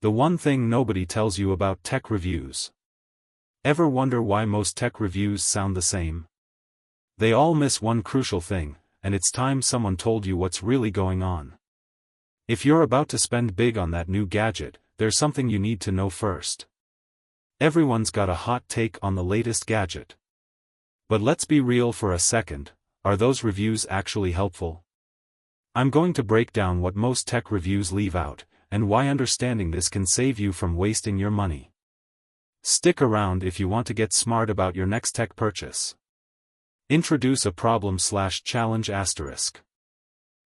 The one thing nobody tells you about tech reviews. Ever wonder why most tech reviews sound the same? They all miss one crucial thing, and it's time someone told you what's really going on. If you're about to spend big on that new gadget, there's something you need to know first. Everyone's got a hot take on the latest gadget. But let's be real for a second, are those reviews actually helpful? I'm going to break down what most tech reviews leave out, and why understanding this can save you from wasting your money. Stick around if you want to get smart about your next tech purchase. Introduce a problem/challenge asterisk.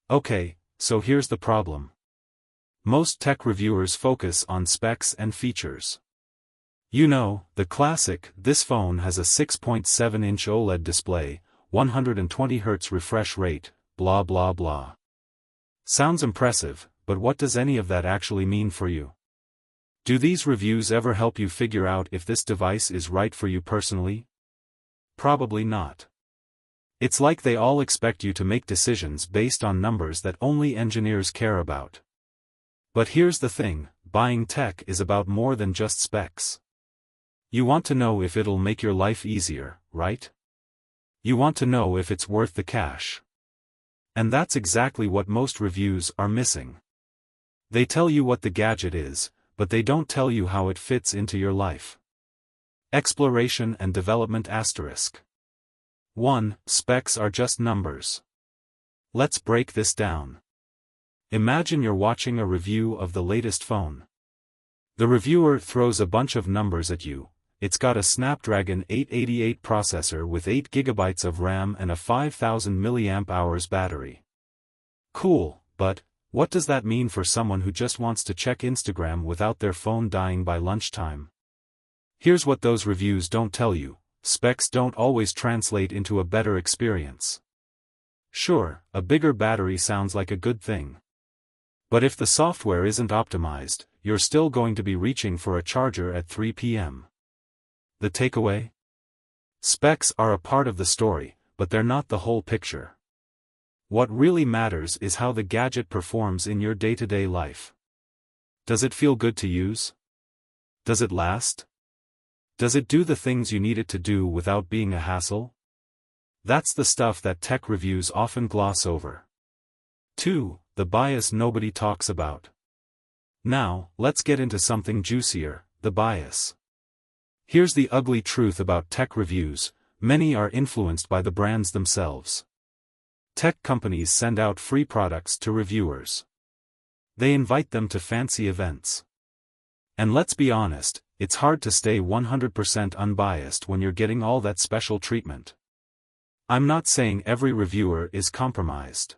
Okay, so here's the problem. Most tech reviewers focus on specs and features. You know, the classic, this phone has a 6.7-inch OLED display, 120Hz refresh rate, blah blah blah. Sounds impressive, but what does any of that actually mean for you? Do these reviews ever help you figure out if this device is right for you personally? Probably not. It's like they all expect you to make decisions based on numbers that only engineers care about. But here's the thing, buying tech is about more than just specs. You want to know if it'll make your life easier, right? You want to know if it's worth the cash. And that's exactly what most reviews are missing. They tell you what the gadget is, but they don't tell you how it fits into your life. Exploration and development asterisk. 1. Specs are just numbers. Let's break this down. Imagine you're watching a review of the latest phone. The reviewer throws a bunch of numbers at you. It's got a Snapdragon 888 processor with 8 GB of RAM and a 5000 mAh battery. Cool, but what does that mean for someone who just wants to check Instagram without their phone dying by lunchtime? Here's what those reviews don't tell you: specs don't always translate into a better experience. Sure, a bigger battery sounds like a good thing. But if the software isn't optimized, you're still going to be reaching for a charger at 3 p.m. The takeaway? Specs are a part of the story, but they're not the whole picture. What really matters is how the gadget performs in your day-to-day life. Does it feel good to use? Does it last? Does it do the things you need it to do without being a hassle? That's the stuff that tech reviews often gloss over. 2. The bias nobody talks about. Now, let's get into something juicier, the bias. Here's the ugly truth about tech reviews: many are influenced by the brands themselves. Tech companies send out free products to reviewers. They invite them to fancy events. And let's be honest, it's hard to stay 100% unbiased when you're getting all that special treatment. I'm not saying every reviewer is compromised.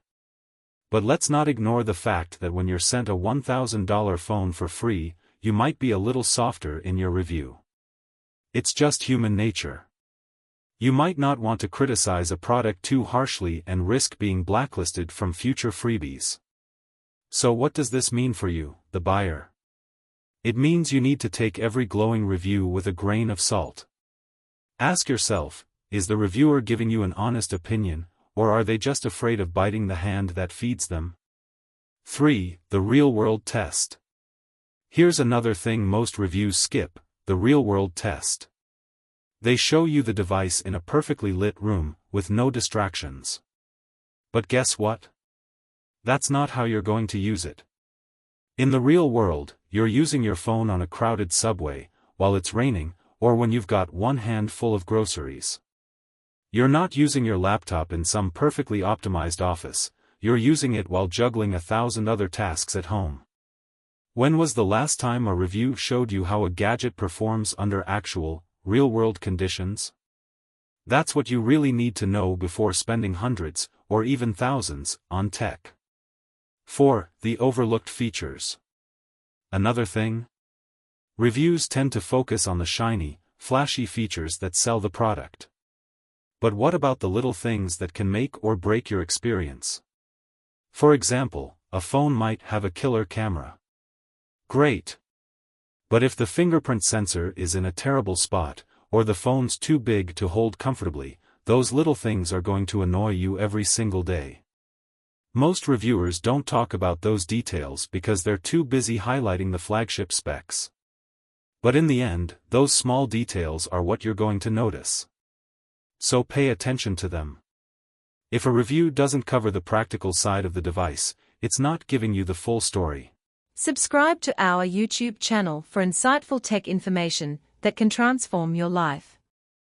But let's not ignore the fact that when you're sent a $1,000 phone for free, you might be a little softer in your review. It's just human nature. You might not want to criticize a product too harshly and risk being blacklisted from future freebies. So what does this mean for you, the buyer? It means you need to take every glowing review with a grain of salt. Ask yourself, is the reviewer giving you an honest opinion, or are they just afraid of biting the hand that feeds them? 3. The real-world test. Here's another thing most reviews skip: the real-world test. They show you the device in a perfectly lit room, with no distractions. But guess what? That's not how you're going to use it. In the real world, you're using your phone on a crowded subway, while it's raining, or when you've got one hand full of groceries. You're not using your laptop in some perfectly optimized office, you're using it while juggling 1,000 other tasks at home. When was the last time a review showed you how a gadget performs under actual, real-world conditions? That's what you really need to know before spending hundreds, or even thousands, on tech. 4. The overlooked features. Another thing? Reviews tend to focus on the shiny, flashy features that sell the product. But what about the little things that can make or break your experience? For example, a phone might have a killer camera. Great. But if the fingerprint sensor is in a terrible spot, or the phone's too big to hold comfortably, those little things are going to annoy you every single day. Most reviewers don't talk about those details because they're too busy highlighting the flagship specs. But in the end, those small details are what you're going to notice. So pay attention to them. If a review doesn't cover the practical side of the device, it's not giving you the full story. Subscribe to our YouTube channel for insightful tech information that can transform your life.